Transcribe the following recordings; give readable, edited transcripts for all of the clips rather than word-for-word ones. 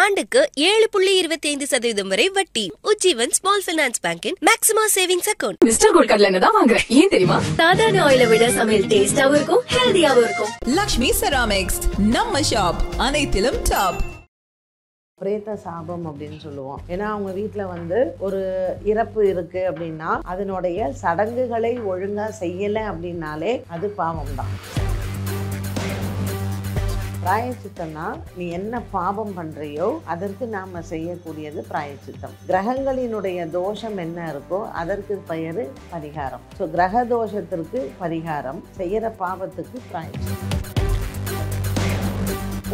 ஆண்டுக்கு 7.25% வரை வட்டி. உஜ்ஜீவன் ஸ்மால் ஃபைனான்ஸ் பேங்கின் maximum savings account. Mr Gold கடலை எண்ணெய் தான் வாங்குறேன். ஏன் தெரியுமா? சாதாரண ஆயிலை விட சமையல் டேஸ்டாவும் இருக்கும், ஹெல்தியாவும் இருக்கும். லக்ஷ்மி செராமிக்ஸ் நம்ம ஷாப் அனைத்திலும் டாப். பிரேத சாபம் அப்படின்னு சொல்லுவோம். ஏன்னா அவங்க வீட்டில் வந்து ஒரு இறப்பு இருக்கு அப்படின்னா அதனுடைய சடங்குகளை ஒழுங்கா செய்யலை அப்படின்னாலே அது பாவம் தான். பிராயச்சித்தம்னா நீ என்ன பாவம் பண்றியோ அதற்கு நாம செய்யக்கூடியது பிராயச்சித்தம். கிரகங்களினுடைய தோஷம் என்ன இருக்கோ அதற்கு பெயரு பரிகாரம். ஸோ கிரக தோஷத்திற்கு பரிகாரம், செய்யற பாவத்துக்கு பிராயச்சித்தம்.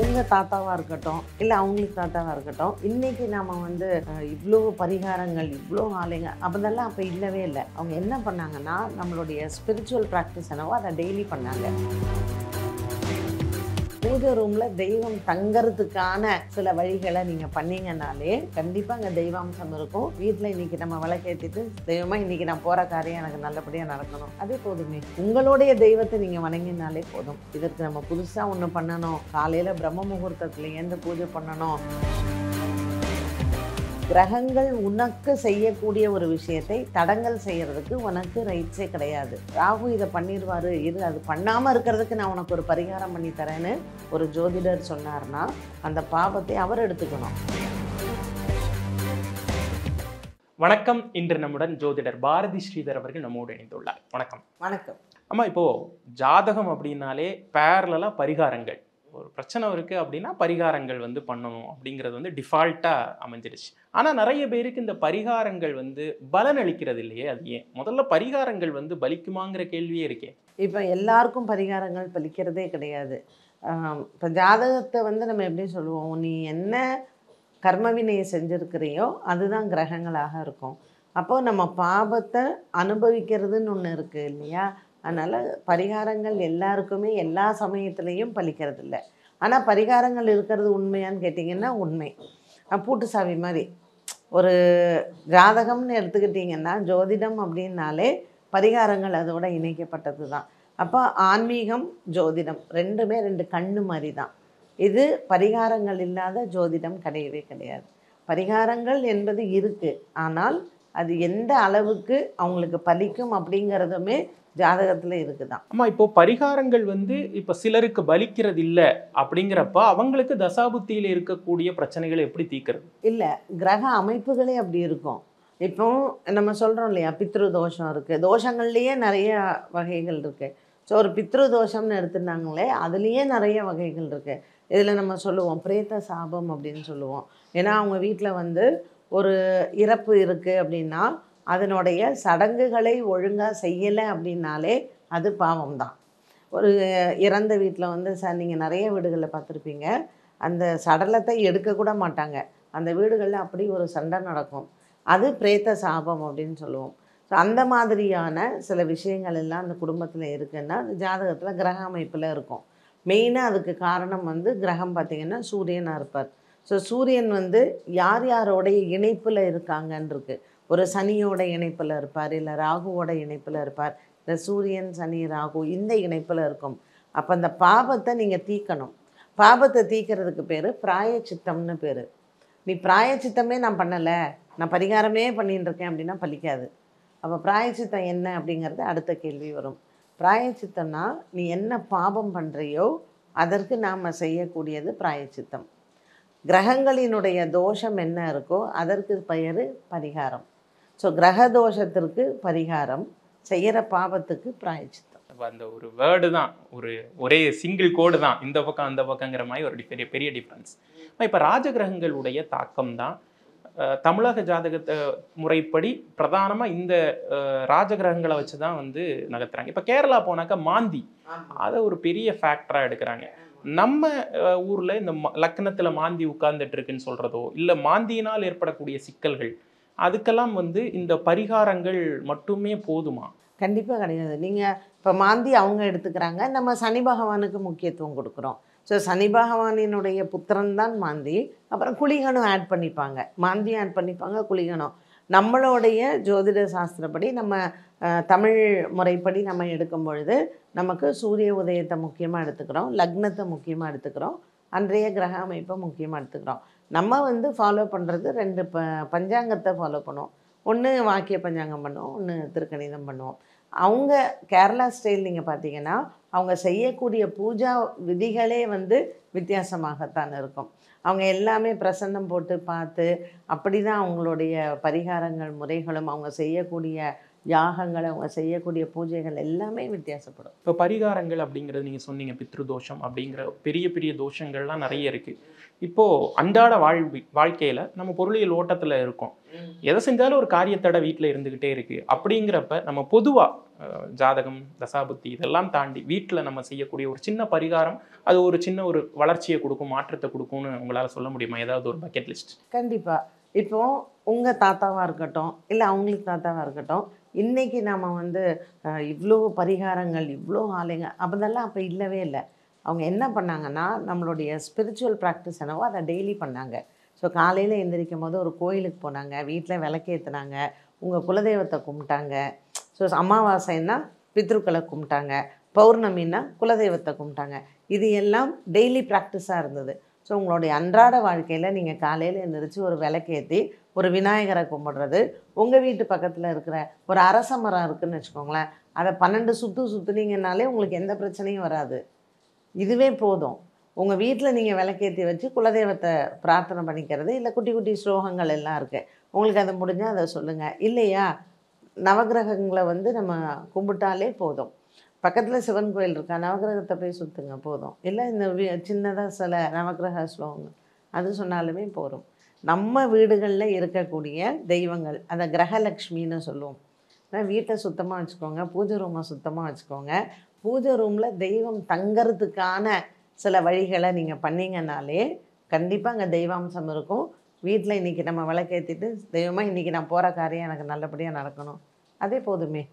உங்கள் தாத்தாவாக இருக்கட்டும் இல்லை அவங்களுக்கு தாத்தாவாக இருக்கட்டும், இன்றைக்கி நாம் வந்து இவ்வளோ பரிகாரங்கள் இவ்வளோ ஆலைங்க அப்போதெல்லாம் அப்போ இல்லவே இல்லை. அவங்க என்ன பண்ணாங்கன்னா நம்மளுடைய ஸ்பிரிச்சுவல் ப்ராக்டிஸ் என்னவோ அதை டெய்லி பண்ணாங்க. பூஜை ரூமில் தெய்வம் தங்கறதுக்கான சில வழிகளை நீங்கள் பண்ணீங்கன்னாலே கண்டிப்பாக அங்கே தெய்வாம்சம் இருக்கும். வீட்டில் இன்றைக்கி நம்ம விளக்கேற்றிட்டு தெய்வமாக இன்றைக்கி நான் போகிற காரியம் எனக்கு நல்லபடியாக நடக்கணும், அதே போதுமே. உங்களுடைய தெய்வத்தை நீங்கள் வணங்கினாலே போதும். இதற்கு நம்ம புதுசாக ஒன்று பண்ணணும், காலையில் பிரம்ம முகூர்த்தத்தில் ஏந்து பூஜை பண்ணணும். கிரகங்கள் உனக்கு செய்யக்கூடிய ஒரு விஷயத்தை தடங்கல் செய்யறதுக்கு உனக்கு ரைட்ஸே கிடையாது. ராகு இதை பண்ணிடுவாரு, இது அது பண்ணாமல் இருக்கிறதுக்கு நான் உனக்கு ஒரு பரிகாரம் பண்ணி தரேன்னு ஒரு ஜோதிடர் சொன்னார்னா அந்த பாவத்தை அவர் எடுத்துக்கணும். வணக்கம். இன்று நம்முடன் ஜோதிடர் பாரதி ஸ்ரீதர் அவர்கள் நம்மோடு இணைந்துள்ளார். வணக்கம். வணக்கம். அம்மா, இப்போ ஜாதகம் அப்படின்னாலே பேரலா பரிகாரங்கள், ஒரு பிரச்சனை இருக்கு அப்படின்னா பரிகாரங்கள் வந்து பண்ணணும் அப்படிங்கிறது வந்து டிஃபால்ட்டா அமைஞ்சிருச்சு. ஆனா நிறைய பேருக்கு இந்த பரிகாரங்கள் வந்து பலன் அளிக்கிறது இல்லையே, அது ஏன்? முதல்ல பரிகாரங்கள் வந்து பலிக்குமாங்கிற கேள்வியே இருக்கே. இப்போ எல்லாருக்கும் பரிகாரங்கள் பலிக்கிறதே கிடையாது. இப்போ ஜாதகத்தை வந்து நம்ம எப்படி சொல்லுவோம், நீ என்ன கர்மவினையை செஞ்சுருக்கிறையோ அதுதான் கிரகங்களாக இருக்கும். அப்போது நம்ம பாபத்தை அனுபவிக்கிறதுன்னு ஒன்று இருக்குது இல்லையா? அதனால் பரிகாரங்கள் எல்லாருக்குமே எல்லா சமயத்துலேயும் பலிக்கிறது இல்லை. ஆனால் பரிகாரங்கள் இருக்கிறது உண்மையான்னு கேட்டிங்கன்னா உண்மை. பூட்டு சாவி மாதிரி ஒரு ஜாதகம்னு எடுத்துக்கிட்டிங்கன்னா ஜோதிடம் அப்படின்னாலே பரிகாரங்கள் அதோட இணைக்கப்பட்டது தான். அப்போ ஆன்மீகம் ஜோதிடம் ரெண்டுமே ரெண்டு கண்ணு மாதிரி தான். இது பரிகாரங்கள் இல்லாத ஜோதிடம் கிடையவே கிடையாது. பரிகாரங்கள் என்பது இருக்குது, ஆனால் அது எந்த அளவுக்கு அவங்களுக்கு பலிக்கும் அப்படிங்கிறதுமே ஜாதகத்தில் இருக்குதான். அம்மா, இப்போ பரிகாரங்கள் வந்து இப்போ சிலருக்கு பலிக்கிறது இல்லை அப்படிங்கிறப்ப அவங்களுக்கு தசாபுத்தியில் இருக்கக்கூடிய பிரச்சனைகளை எப்படி தீர்க்கிறது? இல்லை, கிரக அமைப்புகளே அப்படி இருக்கும். இப்போ நம்ம சொல்கிறோம் இல்லையா, பித்ரு தோஷம் இருக்குது, தோஷங்கள்லேயே நிறைய வகைகள் இருக்குது. ஸோ ஒரு பித்ரு தோஷம்னு எடுத்துட்டாங்களே அதுலேயே நிறைய வகைகள் இருக்குது. இதில் நம்ம சொல்லுவோம் பிரேத சாபம் அப்படின்னு சொல்லுவோம். ஏன்னா அவங்க வீட்டில் வந்து ஒரு இறப்பு இருக்குது அப்படின்னா அதனுடைய சடங்குகளை ஒழுங்காக செய்யலை அப்படின்னாலே அது பாவம் தான். ஒரு இறந்த வீட்டில் வந்து நீங்கள் நிறைய வீடுகளில் பார்த்துருப்பீங்க, அந்த சடலத்தை எடுக்கக்கூட மாட்டாங்க. அந்த வீடுகளில் அப்படி ஒரு சண்டை நடக்கும். அது பிரேத சாபம் அப்படின்னு சொல்லுவோம். ஸோ அந்த மாதிரியான சில விஷயங்கள் எல்லாம் அந்த குடும்பத்தில் இருக்குன்னா அந்த ஜாதகத்தில் கிரக அமைப்பில் இருக்கும். மெயினாக அதுக்கு காரணம் வந்து கிரகம் பார்த்திங்கன்னா சூரியனாக இருப்பார். ஸோ சூரியன் வந்து யார் யாரோடைய இணைப்பில் இருக்காங்கன்னு இருக்குது. ஒரு சனியோட இணைப்பில் இருப்பார், இல்லை ராகுவோட இணைப்பில் இருப்பார். இந்த சூரியன் சனி ராகு இந்த இணைப்பில் இருக்கும். அப்போ அந்த பாபத்தை நீங்கள் தீர்க்கணும். பாபத்தை தீர்க்கிறதுக்கு பேர் பிராயச்சித்தம்னு பேர். நீ பிராயச்சித்தமே நான் பண்ணலை, நான் பரிகாரமே பண்ணிட்டு இருக்கேன் அப்படின்னா பலிக்காது. அப்போ பிராயச்சித்தம் என்ன அப்படிங்கிறது அடுத்த கேள்வி வரும். பிராயச்சித்தம்னா நீ என்ன பாபம் பண்ணுறியோ அதற்கு நாம் செய்யக்கூடியது பிராயச்சித்தம். கிரகங்களினுடைய தோஷம் என்ன இருக்கோ அதற்கு பெயர் பரிகாரம். ஸோ கிரக தோஷத்திற்கு பரிகாரம், செய்கிற பாவத்துக்கு பிராயச்சித்தம். அந்த ஒரு வேர்டு தான், ஒரே சிங்கிள் கோடு தான், இந்த பக்கம் அந்த பக்கங்கிற மாதிரி ஒரு பெரிய பெரிய டிஃப்ரென்ஸ். இப்போ ராஜகிரகங்களுடைய தாக்கம் தான் தமிழக ஜாதகத்தை முறைப்படி பிரதானமாக இந்த ராஜகிரகங்களை வச்சு தான் வந்து நகர்த்துறாங்க. இப்போ கேரளா போனாக்கா மாந்தி, அதை ஒரு பெரிய ஃபேக்டராக எடுக்கிறாங்க. நம்ம ஊரில் இந்த லக்னத்தில் மாந்தி உட்கார்ந்துட்டு இருக்குன்னு சொல்கிறதோ இல்லை மாந்தியினால் ஏற்படக்கூடிய சிக்கல்கள் அதுக்கெல்லாம் வந்து இந்த பரிகாரங்கள் மட்டுமே போதுமா? கண்டிப்பாக கிடையாது. நீங்கள் இப்போ மாந்தி அவங்க எடுத்துக்கிறாங்க, நம்ம சனி பகவானுக்கு முக்கியத்துவம் கொடுக்குறோம். ஸோ சனி பகவானினுடைய புத்திரன் தான் மாந்தி. அப்புறம் குளிகனும் ஆட் பண்ணிப்பாங்க, மாந்தி ஆட் பண்ணிப்பாங்க, குளிகனும். நம்மளுடைய ஜோதிட சாஸ்திரப்படி நம்ம தமிழ் முறைப்படி நம்ம எடுக்கும் பொழுது நமக்கு சூரிய உதயத்தை முக்கியமாக எடுத்துக்கிறோம், லக்னத்தை முக்கியமாக எடுத்துக்கிறோம், அன்றைய கிரக அமைப்பை முக்கியமாக எடுத்துக்கிறோம். நம்ம வந்து ஃபாலோ பண்ணுறது 2 பஞ்சாங்கத்தை ஃபாலோ பண்ணுவோம். ஒன்று வாக்கிய பஞ்சாங்கம் பண்ணுவோம், ஒன்று திருக்கணிதம் பண்ணுவோம். அவங்க கேரளா ஸ்டைல் நீங்கள் பார்த்தீங்கன்னா அவங்க செய்யக்கூடிய பூஜா விதிகளே வந்து வித்தியாசமாகத்தான் இருக்கும். அவங்க எல்லாமே பிரசன்னம் போட்டு பார்த்து அப்படி தான் அவங்களுடைய பரிகாரங்கள் முறைகளும் அவங்க செய்யக்கூடிய யாகங்கள் அவங்க செய்யக்கூடிய பூஜைகள் எல்லாமே வித்தியாசப்படும். இப்போ பரிகாரங்கள் அப்படிங்கிறது நீங்கள் சொன்னீங்க, பித்ருதோஷம் அப்படிங்கிற பெரிய பெரிய தோஷங்கள்லாம் நிறைய இருக்குது. இப்போது அன்றாட வாழ்க்கையில் நம்ம பொருளியல் ஓட்டத்தில் இருக்கோம், எதை செஞ்சாலும் ஒரு காரியத்தடை வீட்டில் இருந்துக்கிட்டே இருக்குது. அப்படிங்கிறப்ப நம்ம பொதுவாக ஜாதகம் தசாபுத்தி இதெல்லாம் தாண்டி வீட்டில் நம்ம செய்யக்கூடிய ஒரு சின்ன பரிகாரம் அது ஒரு சின்ன ஒரு வளர்ச்சியை கொடுக்கும், மாற்றத்தை கொடுக்கும்னு உங்களால் சொல்ல முடியுமா? ஏதாவது ஒரு பக்கெட் லிஸ்ட். கண்டிப்பாக. இப்போது உங்கள் தாத்தாவாக இருக்கட்டும் இல்லை அவங்களுக்கு தாத்தாவாக இருக்கட்டும், இன்றைக்கி நாம் வந்து இவ்வளோ பரிகாரங்கள் இவ்வளோ ஆலைங்க அதெல்லாம் அப்போ இல்லவே இல்லை. அவங்க என்ன பண்ணாங்கன்னா நம்மளுடைய ஸ்பிரிச்சுவல் ப்ராக்டிஸ் என்னவோ அதை டெய்லி பண்ணாங்க. ஸோ காலையில் எந்திரிக்கும் போது ஒரு கோயிலுக்கு போனாங்க, வீட்டில் விளக்கேற்றினாங்க, உங்கள் குலதெய்வத்தை கும்பிட்டாங்க. ஸோ அமாவாசைன்னா பித்ருக்களை கும்பிட்டாங்க, பௌர்ணமின்னா குலதெய்வத்தை கும்பிட்டாங்க. இது எல்லாம் டெய்லி ப்ராக்டிஸாக இருந்தது. ஸோ உங்களுடைய அன்றாட வாழ்க்கையில் நீங்கள் காலையில் எழுந்திரிச்சு ஒரு விளக்கேற்றி ஒரு விநாயகரை கும்பிடுறது, உங்கள் வீட்டு பக்கத்தில் இருக்கிற ஒரு அரச மரம் இருக்குதுன்னு வச்சுக்கோங்களேன், அதை 12 சுற்றுனீங்கன்னாலே உங்களுக்கு எந்த பிரச்சனையும் வராது. இதுவே போதும். உங்கள் வீட்டில் நீங்கள் விளக்கேற்றி வச்சு குலதெய்வத்தை பிரார்த்தனை பண்ணிக்கிறது, இல்லை குட்டி குட்டி ஸ்லோகங்கள் எல்லாம் இருக்குது, உங்களுக்கு அதை முடிஞ்சால் அதை சொல்லுங்கள். இல்லையா நவகிரகங்களை வந்து நம்ம கும்பிட்டாலே போதும். பக்கத்தில் சிவன் கோயில் இருக்கா, நவகிரகத்தை போய் சுற்றுங்க போதும். இல்லை இந்த சின்னதாக சில நவகிரக ஸ்லோகங்கள் அது சொன்னாலுமே போதும். நம்ம வீடுகளில் இருக்கக்கூடிய தெய்வங்கள் அதை கிரகலக்ஷ்மின்னு சொல்லுவோம். வீட்டை சுத்தமாக வச்சுக்கோங்க, பூஜை ரூமை சுத்தமாக வச்சுக்கோங்க. பூஜை ரூமில் தெய்வம் தங்கிறதுக்கான சில வழிகளை நீங்கள் பண்ணிங்கனாலே கண்டிப்பாக அங்கே தெய்வாம்சம் இருக்கும். வீட்டில் இன்றைக்கி நம்ம விளக்கேற்றிட்டு தெய்வமாக இன்றைக்கி நான் போகிற காரியம் எனக்கு நல்லபடியாக நடக்கணும், அதே போதுமே.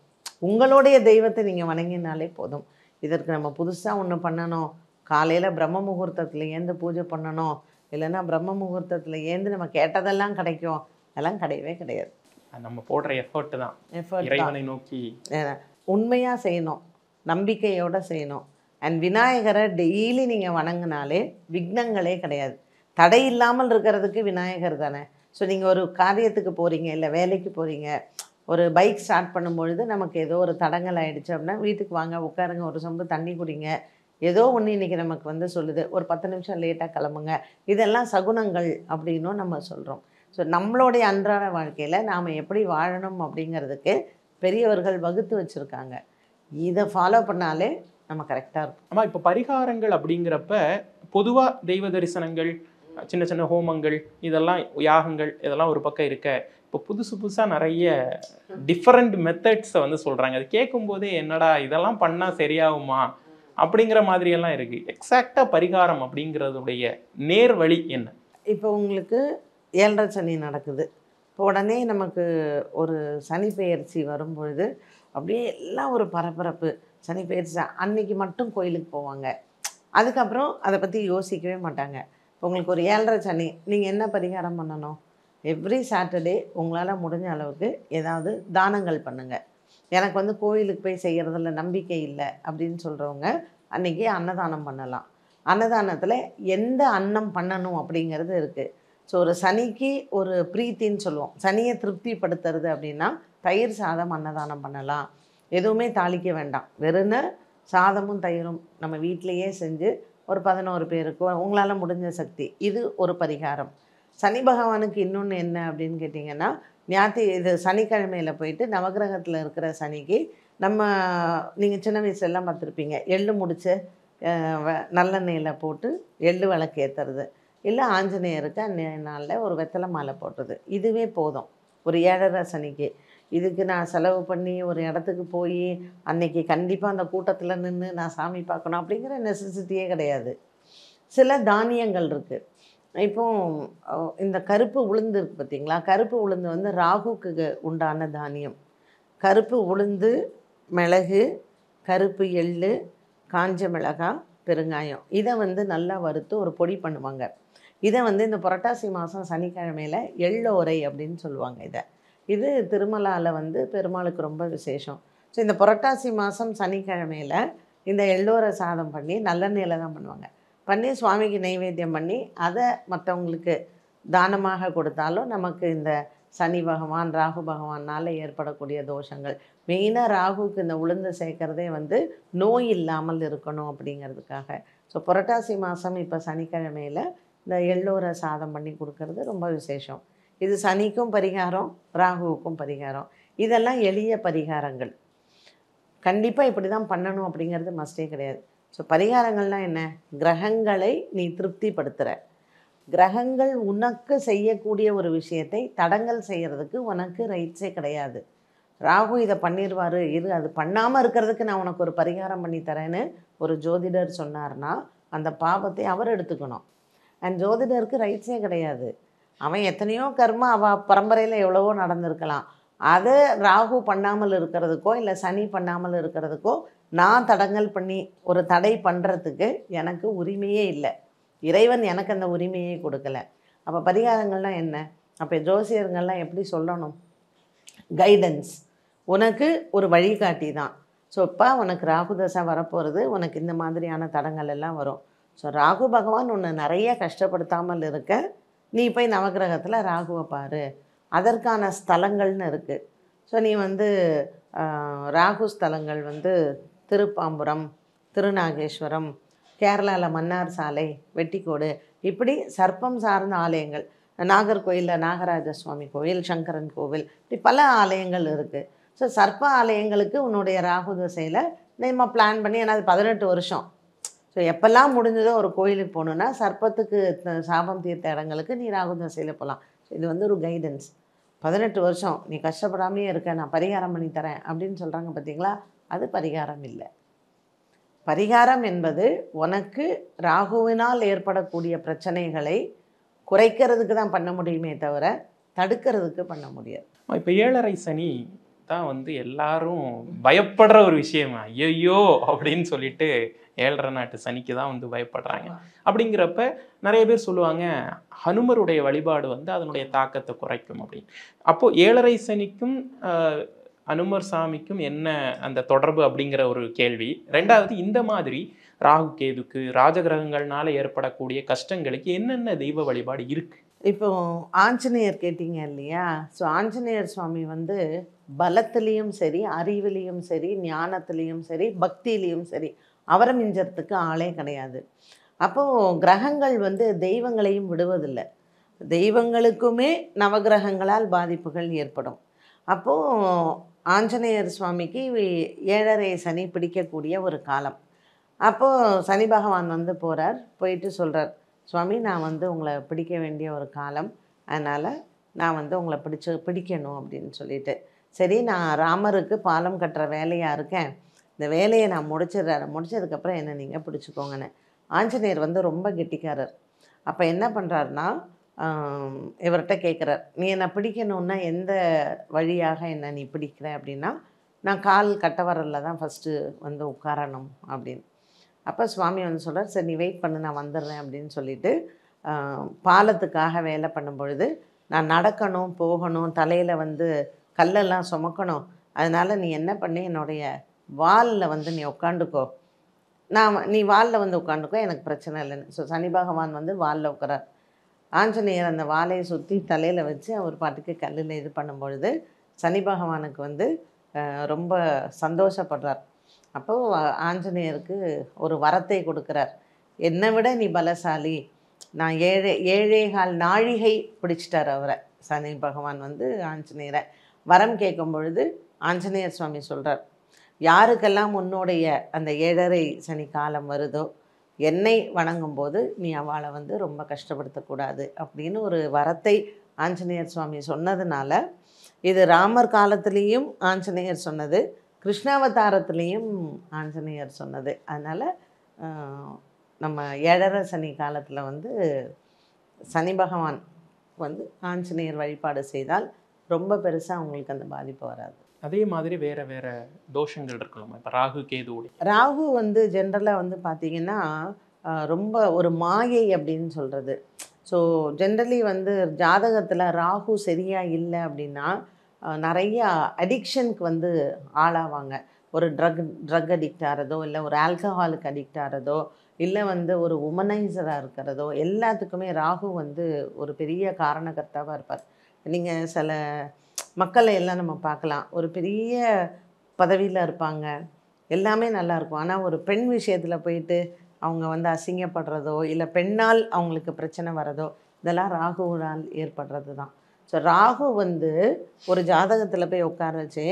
உங்களுடைய தெய்வத்தை நீங்கள் வணங்கினாலே போதும். இதற்கு நம்ம புதுசாக ஒன்று பண்ணணும், காலையில் பிரம்ம முகூர்த்தத்தில் ஏந்து பூஜை பண்ணணும், இல்லைன்னா பிரம்ம முகூர்த்தத்தில் ஏந்து நம்ம கேட்டதெல்லாம் கிடைக்கும், அதெல்லாம் கிடையவே கிடையாது. நம்ம போடுற எஃபர்ட் தான் இறைவனை நோக்கி உண்மையாக செய்யணும், நம்பிக்கையோடு செய்யணும். அண்ட் விநாயகரை டெய்லி நீங்கள் வணங்கினாலே விக்னங்களே கிடையாது. தடை இல்லாமல் இருக்கிறதுக்கு விநாயகர் தானே. ஸோ நீங்கள் ஒரு காரியத்துக்கு போகிறீங்க, இல்லை வேலைக்கு போகிறீங்க, ஒரு பைக் ஸ்டார்ட் பண்ணும்பொழுது நமக்கு ஏதோ ஒரு தடங்கள் ஆகிடுச்சு அப்படின்னா வீட்டுக்கு வாங்க, உட்காருங்க, ஒரு சொம்பு தண்ணி குடிங்க, ஏதோ ஒன்று இன்றைக்கி நமக்கு வந்து சொல்லுது, ஒரு 10 நிமிஷம் லேட்டாக கிளம்புங்க, இதெல்லாம் சகுனங்கள் அப்படின்னும் நம்ம சொல்கிறோம். ஸோ நம்மளுடைய அன்றாட வாழ்க்கையில் நாம் எப்படி வாழணும் அப்படிங்கிறதுக்கு பெரியவர்கள் வகுத்து வச்சுருக்காங்க. இதை ஃபாலோ பண்ணாலே நம்ம கரெக்டாக இருக்கும். ஆமாம், இப்போ பரிகாரங்கள் அப்படிங்கிறப்ப பொதுவாக தெய்வ தரிசனங்கள், சின்ன சின்ன ஹோமங்கள், இதெல்லாம் யாகங்கள், இதெல்லாம் ஒரு பக்கம் இருக்க, இப்போ புதுசாக நிறைய டிஃப்ரெண்ட் மெத்தட்ஸை வந்து சொல்கிறாங்க. அது கேட்கும்போதே என்னடா இதெல்லாம் பண்ணால் சரியாகுமா அப்படிங்கிற மாதிரியெல்லாம் இருக்குது. எக்ஸாக்டாக பரிகாரம் அப்படிங்கிறதுடைய நேர் வழி என்ன? இப்போ உங்களுக்கு 7.5 சனி நடக்குது. இப்போ உடனே நமக்கு ஒரு சனி பெயர்ச்சி வரும்பொழுது அப்படியே எல்லாம் ஒரு பரபரப்பு. சனி பெயர்ச்சி அன்னைக்கு மட்டும் கோயிலுக்கு போவாங்க, அதுக்கப்புறம் அதை பற்றி யோசிக்கவே மாட்டாங்க. இப்போ உங்களுக்கு ஒரு 7.5 சனி, நீங்கள் என்ன பரிகாரம் பண்ணணும்? எவ்ரி சாட்டர்டே உங்களால் முடிஞ்ச அளவுக்கு ஏதாவது தானங்கள் பண்ணுங்கள். எனக்கு வந்து கோயிலுக்கு போய் செய்கிறதுல நம்பிக்கை இல்லை அப்படின்னு சொல்கிறவங்க அன்றைக்கி அன்னதானம் பண்ணலாம். அன்னதானத்தில் எந்த அன்னம் பண்ணணும் அப்படிங்கிறது இருக்குது. ஸோ ஒரு சனிக்கு ஒரு பிரீத்தின்னு சொல்லுவோம், சனியை திருப்திப்படுத்துறது அப்படின்னா தயிர் சாதம் அன்னதானம் பண்ணலாம். எதுவுமே தாளிக்க வேண்டாம், வெறும் சாதமும் தயிரும் நம்ம வீட்டிலையே செஞ்சு ஒரு 11 பேருக்கு உங்களால் முடிஞ்ச சக்தி, இது ஒரு பரிகாரம். சனி பகவானுக்கு இன்னொன்று என்ன அப்படின்னு கேட்டிங்கன்னா, இது சனிக்கிழமையில் போயிட்டு நவகிரகத்தில் இருக்கிற சனிக்கு நம்ம நீங்கள் சின்ன வயசுலாம் பார்த்துருப்பீங்க, எள்ளு முடிச்சு நல்லெண்ணெயில் போட்டு எள்ளு விளக்கு ஏற்றுறது, இல்லை ஆஞ்சநேயருக்கு அன்றைய நாளில் ஒரு வெத்தலை மாலை போடுறது, இதுவே போதும் ஒரு 7.5 சனிக்கு. இதுக்கு நான் செலவு பண்ணி ஒரு இடத்துக்கு போய் அன்னைக்கு கண்டிப்பாக அந்த கூட்டத்தில் நின்று நான் சாமி பார்க்கணும் அப்படிங்கிற நெசசிட்டியே கிடையாது. சில தானியங்கள் இருக்குது. இப்போ இந்த கருப்பு உளுந்து இருக்குது பார்த்திங்களா, கருப்பு உளுந்து வந்து ராகுக்கு உண்டான தானியம். கருப்பு உளுந்து, மிளகு, கருப்பு எள்ளு, காஞ்ச மிளகாய், பெருங்காயம், இதை வந்து நல்லா வறுத்து ஒரு பொடி பண்ணுவாங்க. இதை வந்து இந்த புரட்டாசி மாதம் சனிக்கிழமையில் எள்ளோரை அப்படின்னு சொல்லுவாங்க. இது திருமலாவில் வந்து பெருமாளுக்கு ரொம்ப விசேஷம். ஸோ இந்த புரட்டாசி மாதம் சனிக்கிழமையில் இந்த எள்ளோரை சாதம் பண்ணி நல்லெண்ணெயில் தான் பண்ணுவாங்க. பண்ணி சுவாமிக்கு நைவேத்தியம் பண்ணி அதை மற்றவங்களுக்கு தானமாக கொடுத்தாலும் நமக்கு இந்த சனி பகவான் ராகு பகவானால் ஏற்படக்கூடிய தோஷங்கள், மெயினாக ராகுக்கு இந்த உளுந்து சேர்க்கறதே வந்து நோய் இல்லாமல் இருக்கணும் அப்படிங்கிறதுக்காக. ஸோ புரட்டாசி மாதம் இப்போ சனிக்கிழமையில் இந்த எள்ளூரை சாதம் பண்ணி கொடுக்கறது ரொம்ப விசேஷம். இது சனிக்கும் பரிகாரம், ராகுவுக்கும் பரிகாரம். இதெல்லாம் எளிய பரிகாரங்கள். கண்டிப்பாக இப்படி தான் பண்ணணும் அப்படிங்கிறது மஸ்டே கிடையாது. ஸோ பரிகாரங்கள்லாம் என்ன? கிரகங்களை நீ திருப்திப்படுத்துகிற, கிரகங்கள் உனக்கு செய்யக்கூடிய ஒரு விஷயத்தை தடங்கல் செய்கிறதுக்கு உனக்கு ரைட்ஸே கிடையாது. ராகு இதை பண்ணிடுவார், இரு அது பண்ணாமல் இருக்கிறதுக்கு நான் உனக்கு ஒரு பரிகாரம் பண்ணி தரேன்னு ஒரு ஜோதிடர் சொன்னார்னா அந்த பாவத்தை அவர் எடுத்துக்கணும். அண்ட் ஜோதிடருக்கு ரைட்ஸே கிடையாது. அவன் எத்தனையோ கர்மா அவள் பரம்பரையில் எவ்வளவோ நடந்திருக்கலாம். அதை ராகு பண்ணாமல் இருக்கிறதுக்கோ இல்லை சனி பண்ணாமல் இருக்கிறதுக்கோ நான் தடங்கல் பண்ணி ஒரு தடை பண்ணுறதுக்கு எனக்கு உரிமையே இல்லை. இறைவன் எனக்கு அந்த உரிமையே கொடுக்கல. அப்போ பரிகாரங்கள்லாம் என்ன? அப்போ ஜோசியர்கள்லாம் எப்படி சொல்லணும்? கைடன்ஸ், உனக்கு ஒரு வழிகாட்டி தான். ஸோ இப்போ உனக்கு ராகு தசை வரப்போகிறது, உனக்கு இந்த மாதிரியான தடங்கள் எல்லாம் வரும். ஸோ ராகு பகவான் உன்னை நிறைய கஷ்டப்படுத்தாமல் இருக்க நீ போய் நவகிரகத்தில் ராகுவை பாரு, அதற்கான ஸ்தலங்கள்னு இருக்குது. ஸோ நீ வந்து ராகு ஸ்தலங்கள் வந்து திருப்பாம்புரம், திருநாகேஸ்வரம், கேரளாவில் மன்னார் சாலை, வெட்டிக்கோடு, இப்படி சர்ப்பம் சார்ந்த ஆலயங்கள், நாகர்கோயிலில் நாகராஜ சுவாமி கோயில், சங்கரன் கோவில், இப்படி பல ஆலயங்கள் இருக்குது. ஸோ சர்ப்ப ஆலயங்களுக்கு உன்னுடைய ராகு தசையில் நம்ம பிளான் பண்ணி, ஏன்னா அது 18 வருஷம். ஸோ எப்போல்லாம் முடிஞ்சதோ ஒரு கோயிலுக்கு போகணுன்னா சர்ப்பத்துக்கு சாபம் தீர்த்த இடங்களுக்கு நீ ராகு தசையில் போகலாம். ஸோ இது வந்து ஒரு கைடன்ஸ். 18 வருஷம் நீ கஷ்டப்படாமையே இருக்க, நான் பரிகாரம் பண்ணி தரேன் அப்படின்னு சொல்கிறாங்க பார்த்தீங்களா? அது பரிகாரம் இல்லை. பரிகாரம் என்பது உனக்கு ராகுவினால் ஏற்படக்கூடிய பிரச்சனைகளை குறைக்கிறதுக்கு தான் பண்ண முடியுமே தவிர தடுக்கிறதுக்கு பண்ண முடியாது. இப்போ 7.5 சனி தான் வந்து எல்லாரும் பயப்படுற ஒரு விஷயமா, ஐயோ அப்படின்னு சொல்லிட்டு 7.5 நாட்டு சனிக்கு தான் வந்து பயப்படுறாங்க. அப்படிங்கிறப்ப நிறைய பேர் சொல்லுவாங்க ஹனுமருடைய வழிபாடு வந்து அதனுடைய தாக்கத்தை குறைக்கும் அப்படின்னு. அப்போ 7.5 சனிக்கும் அனுமர் சாமிக்கும் என்ன அந்த தொடர்பு அப்படிங்கிற ஒரு கேள்வி. ரெண்டாவது, இந்த மாதிரி ராகு கேதுக்கு ராஜகிரகங்கள்னால ஏற்படக்கூடிய கஷ்டங்களுக்கு என்னென்ன தெய்வ வழிபாடு இருக்கு? இப்போ ஆஞ்சநேயர் கேட்டீங்க இல்லையா? ஸோ ஆஞ்சநேயர் சுவாமி வந்து பலத்திலையும் சரி, அறிவிலையும் சரி, ஞானத்திலையும் சரி, பக்தியிலையும் சரி அவரை மிஞ்சறதுக்கு ஆளே கிடையாது. அப்போது கிரகங்கள் வந்து தெய்வங்களையும் விடுவதில்லை. தெய்வங்களுக்குமே நவகிரகங்களால் பாதிப்புகள் ஏற்படும். அப்போது ஆஞ்சநேயர் சுவாமிக்கு 7.5 சனி பிடிக்கக்கூடிய ஒரு காலம். அப்போது சனி பகவான் வந்து போகிறார், போயிட்டு சொல்கிறார், சுவாமி நான் வந்து உங்களை பிடிக்க வேண்டிய ஒரு காலம், அதனால் நான் வந்து உங்களை பிடிக்கணும் அப்படின்னு சொல்லிட்டு, சரி நான் ராமருக்கு பாலம் கட்டுற வேலையாக இருக்கேன், இந்த வேலையை நான் முடிச்சதுக்கப்புறம் என்னை நீங்கள் பிடிச்சிக்கோங்கன்னு. ஆஞ்சநேயர் வந்து ரொம்ப கெட்டிக்காரர். அப்போ என்ன பண்ணுறாருனா இவர்கிட்ட கேட்குறார், நீ என்னை பிடிக்கணுன்னா எந்த வழியாக என்னை நீ பிடிக்கிற அப்படின்னா, நான் கால் கட்டவரலில் தான் ஃபஸ்ட்டு வந்து உட்காரணும் அப்படின்னு. அப்போ சுவாமி வந்து சொல்கிறார், சரி நீ வெயிட் பண்ணு நான் வந்துடுறேன் அப்படின்னு சொல்லிட்டு பாலத்துக்காக வேலை பண்ணும் பொழுது, நான் நடக்கணும், போகணும், தலையில் வந்து கல்லெல்லாம் சுமக்கணும், அதனால் நீ என்ன பண்ணி என்னுடைய வாலில் வந்து நீ உட்காந்துக்கோ, நீ வாலில் வந்து உட்காந்துக்கோ, எனக்கு பிரச்சனை இல்லைன்னு. ஸோ சனி பகவான் வந்து வாலில் உட்காரார். ஆஞ்சநேயர் அந்த வாலையை சுற்றி தலையில் வச்சு அவர் பாட்டுக்கு கல்லில் இது பண்ணும்பொழுது சனி பகவானுக்கு வந்து ரொம்ப சந்தோஷப்படுறார். அப்போது ஆஞ்சநேயருக்கு ஒரு வரத்தை கொடுக்குறார், என்னை விட நீ பலசாலி, நான் 7.25 நாழிகை பிடிச்சிட்டார் அவரை. சனி பகவான் வந்து ஆஞ்சநேயரை வரம் கேட்கும் பொழுது ஆஞ்சநேயர் சுவாமி சொல்கிறார், யாருக்கெல்லாம் உன்னுடைய அந்த 7.5 சனி காலம் வருதோ என்னை வணங்கும்போது நீ அவளை வந்து ரொம்ப கஷ்டப்படுத்தக்கூடாது அப்படின்னு ஒரு வரத்தை ஆஞ்சநேயர் சுவாமி சொன்னதுனால, இது ராமர் காலத்துலேயும் ஆஞ்சநேயர் சொன்னது, கிருஷ்ணாவதாரத்துலேயும் ஆஞ்சநேயர் சொன்னது. அதனால் நம்ம 7.5 சனி காலத்தில் வந்து சனி பகவான் வந்து ஆஞ்சநேயர் வழிபாடு செய்தால் ரொம்ப பெருசாக அவங்களுக்கு அந்த பாதிப்பு வராது. அதே மாதிரி வேற வேற தோஷங்கள் இருக்கலாமா? இப்போ ராகு கேதுவுடைய ராகு வந்து ஜென்ரலாக வந்து பார்த்திங்கன்னா ரொம்ப ஒரு மாயை அப்படின்னு சொல்கிறது. ஸோ ஜென்ரலி வந்து ஜாதகத்தில் ராகு சரியாக இல்லை அப்படின்னா நிறைய அடிக்ஷனுக்கு வந்து ஆளாவாங்க. ஒரு ட்ரக் அடிக்ட் ஆகிறதோ, இல்லை ஒரு ஆல்கஹாலுக்கு அடிக்ட் ஆகிறதோ, இல்லை வந்து ஒரு உமனைசராக இருக்கிறதோ எல்லாத்துக்குமே ராகு வந்து ஒரு பெரிய காரணகர்த்தாவாக இருப்பார். நீங்கள் சில மக்களை எல்லாம் நம்ம பார்க்கலாம், ஒரு பெரிய பதவியில் இருப்பாங்க, எல்லாமே நல்லாயிருக்கும். ஆனால் ஒரு பெண் விஷயத்தில் போயிட்டு அவங்க வந்து அசிங்கப்படுறதோ இல்லை பெண்ணால் அவங்களுக்கு பிரச்சனை வரதோ இதெல்லாம் ராகுவால் ஏற்படுறது தான். ஸோ ராகு வந்து ஒரு ஜாதகத்தில் போய் உட்கார வச்சு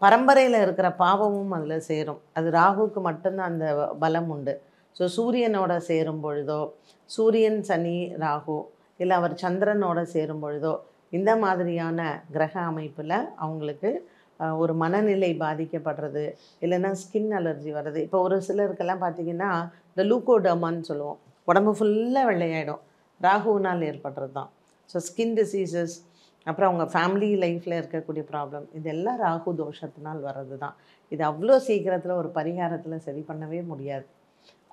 பரம்பரையில் இருக்கிற பாவமும் அதில் சேரும். அது ராகுவுக்கு மட்டும்தான் அந்த பலம் உண்டு. ஸோ சூரியனோட சேரும் பொழுதோ, சூரியன் சனி ராகு இல்லை அவர் சந்திரனோட சேரும் பொழுதோ இந்த மாதிரியான கிரக அமைப்பில் அவங்களுக்கு ஒரு மனநிலை பாதிக்கப்படுறது, இல்லைன்னா ஸ்கின் அலர்ஜி வர்றது. இப்போ ஒரு சிலருக்கெல்லாம் பார்த்திங்கன்னா இந்த லூக்கோடர்மான்னு சொல்லுவோம், உடம்பு ஃபுல்லாக வெள்ளையாயிடும், ராகுவினால் ஏற்படுறது தான். ஸோ ஸ்கின் டிசீசஸ், அப்புறம் அவங்க ஃபேமிலி லைஃப்பில் இருக்கக்கூடிய ப்ராப்ளம், இதெல்லாம் ராகு தோஷத்தினால் வர்றது தான். இது அவ்வளோ சீக்கிரத்தில் ஒரு பரிகாரத்தில் சரி பண்ணவே முடியாது.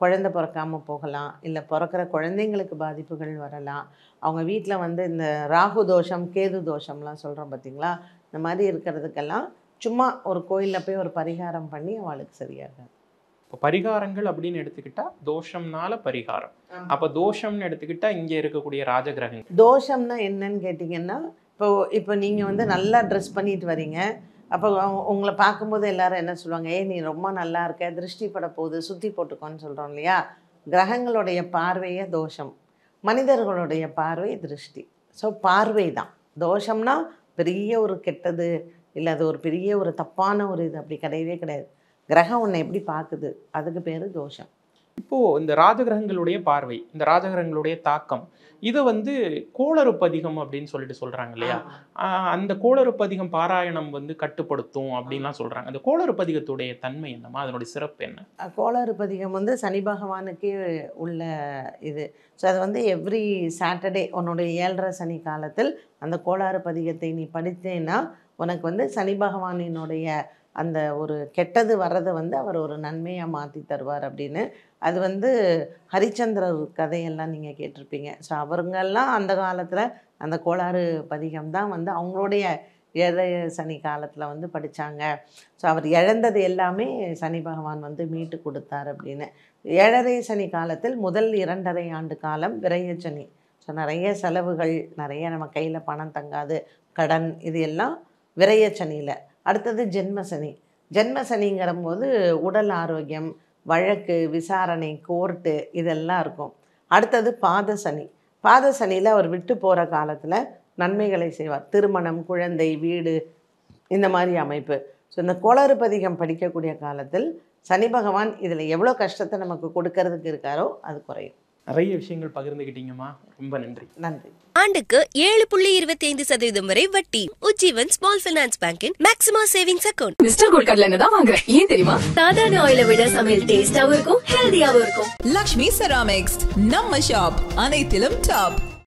குழந்தை பிறக்காமல் போகலாம், இல்லை பிறக்கிற குழந்தைங்களுக்கு பாதிப்புகள் வரலாம். அவங்க வீட்டில் வந்து இந்த ராகு தோஷம் கேது தோஷம்லாம் சொல்கிறோம் பார்த்திங்களா, இந்த மாதிரி இருக்கிறதுக்கெல்லாம் சும்மா ஒரு கோயிலில் போய் ஒரு பரிகாரம் பண்ணி அவளுக்கு சரியாகும். இப்போ பரிகாரங்கள் அப்படின்னு எடுத்துக்கிட்டா தோஷம்னால பரிகாரம். அப்போ தோஷம்னு எடுத்துக்கிட்டா இங்கே இருக்கக்கூடிய ராஜகிரகங்கள். தோஷம்னா என்னன்னு கேட்டிங்கன்னா, இப்போ நீங்கள் வந்து நல்லா ட்ரெஸ் பண்ணிட்டு வரீங்க, அப்போ உங்களை பார்க்கும்போது எல்லாரும் என்ன சொல்லுவாங்க, நீ ரொம்ப நல்லா இருக்க, திருஷ்டி பட போகுது, சுற்றி போட்டுக்கோன்னு சொல்கிறோம் இல்லையா. கிரகங்களுடைய பார்வையே தோஷம், மனிதர்களுடைய பார்வை திருஷ்டி. ஸோ பார்வை தான் தோஷம்னா பெரிய ஒரு கெட்டது இல்லை, அது ஒரு பெரிய ஒரு தப்பான ஒரு இது அப்படி கிடையவே கிடையாது. கிரகம் உன்னை எப்படி பார்க்குது அதுக்கு பேர் தோஷம். இப்போது இந்த ராஜகிரகங்களுடைய பார்வை, இந்த ராஜகிரகங்களுடைய தாக்கம், இது வந்து கோளறுப்பதிகம் அப்படின்னு சொல்லிட்டு சொல்கிறாங்க இல்லையா. அந்த கோளறுப்பதிகம் பாராயணம் வந்து கட்டுப்படுத்தும் அப்படின்லாம் சொல்கிறாங்க. அந்த கோளறுப்பதிகத்துடைய தன்மை என்னமா, அதனுடைய சிறப்பு என்ன? கோளறுப்பதிகம் வந்து சனி பகவானுக்கே உள்ள இது. ஸோ அது வந்து எவ்ரி சாட்டர்டே உன்னுடைய 7.5 சனி காலத்தில் அந்த கோளறுப்பதிகத்தை நீ படித்தேன்னா உனக்கு வந்து சனி பகவானினுடைய அந்த ஒரு கெட்டது வர்றதை வந்து அவர் ஒரு நன்மையாக மாற்றி தருவார் அப்படின்னு. அது வந்து ஹரிச்சந்திரர் கதையெல்லாம் நீங்கள் கேட்டிருப்பீங்க. ஸோ அவங்கெல்லாம் அந்த காலத்தில் அந்த கோளாறு பதிகம் தான் வந்து அவங்களுடைய 7 சனி காலத்தில் வந்து படித்தாங்க. ஸோ அவர் இழந்தது எல்லாமே சனி பகவான் வந்து மீட்டு கொடுத்தார் அப்படின்னு. 7.5 சனி காலத்தில் முதல் 2.5 ஆண்டு காலம் விரயச்சனி. ஸோ நிறைய செலவுகள், நிறைய நம்ம கையில் பணம் தங்காது, கடன், இது எல்லாம் விரயச்சனியில். அடுத்தது ஜென்மசனி. ஜென்மசனிங்கிற போது உடல் ஆரோக்கியம், வழக்கு, விசாரணை, கோர்ட்டு இதெல்லாம் இருக்கும். அடுத்தது பாதசனி. பாதசனியில் அவர் விட்டு போகிற காலத்தில் நன்மைகளை செய்வார், திருமணம், குழந்தை, வீடு, இந்த மாதிரி அமைப்பு. ஸோ இந்த கோளறுப்பதிகம் படிக்கக்கூடிய காலத்தில் சனி பகவான் இதில் எவ்வளோ கஷ்டத்தை நமக்கு கொடுக்கறதுக்கு இருக்காரோ அது குறையும். நிறைய விஷயங்கள் பகிர்ந்துக்கிட்டீங்கம்மா, ரொம்ப நன்றி. நன்றி. ஆண்டுக்கு 7.25% வரை வட்டி. உஜ்ஜீவன் ஸ்மால் ஃபைனான்ஸ் பேங்கின் maximum savings account. Mr Gold கடலை தான் வாங்குறேன். ஏன் தெரியுமா? சாதாரண ஆயிலை விட சமையல் டேஸ்டாவும் இருக்கும், ஹெல்தியாவும் இருக்கும். லக்ஷ்மி செராமிக்ஸ், நம்ம ஷாப் அனைத்திலும் டாப்.